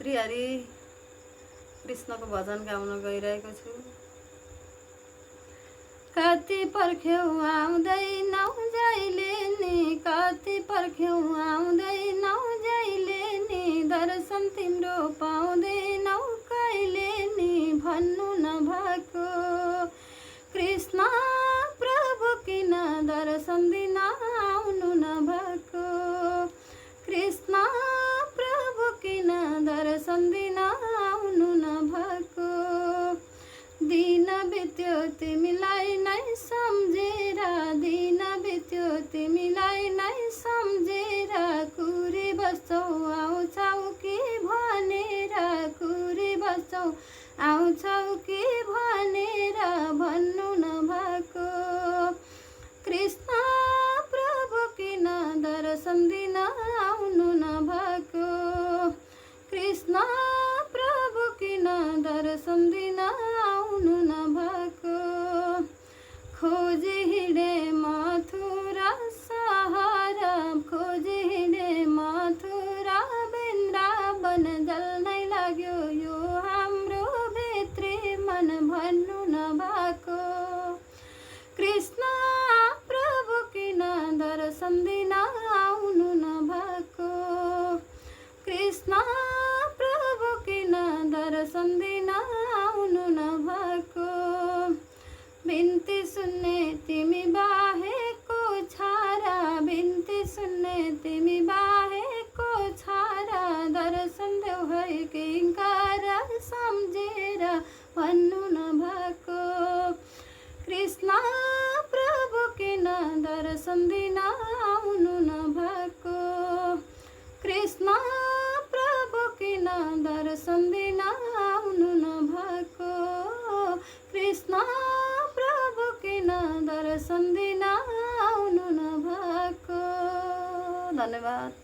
त्रिहरी कृष्णको भजन गाउन गइरहेको छु। कति पर्ख्यौ आउँदैनौ जहिले नि, कति पर्ख्यौ आउँदैनौ जहिले नि, दर्शन तिम्रो पाउँदैनौ कहिले नि, भन्नु नभएको कृष्ण प्रभु किन दर्शन दिन आउनु नभएको, कृष्ण प्रभु किन दर्शन दिन आउनु नभएको। दिन बित्यो तिमीलाई नै सम्झेर, दिन बित्यो तिमीलाई नै सम्झेर, कुरी बस्छौ आउँछौ कि भनेर, कुरी बस्छौ आउँछौ कि भनेर, भन्नु नभएको कृष्ण प्रभु किन दर्शन दिन आउनु नभएको, कृष्ण प्रभु किन दर्शन दिन आउनु नभएको। खोजी हिँडे मथुरा सहर, खोजी हिँडे मथुरा वृन्दावन, जल्नै लाग्यो यो हाम्रो भित्री मन, भन्नु नभएको कृष्ण प्रभु किन दर्शन दिन आउनु नभएको, कृष्ण प्रभु किन दर्शन दिन आउनु नभएको। बिन्ती सुन्ने तिमी बाहेको छारा, बिन्ती सुन्ने तिमी बाहेको छारा, दर्शन देऊ है किङ्कर सम्झेर, भन्नु नभएको कृष्ण प्रभु किन दर्शन दिन आउनु नभएको, कृष्ण प्रभु किन दर्शन दिन आउनु नभएको, कृष्ण प्रभु किन दर्शन दिन आउनु नभएको। धन्यवाद।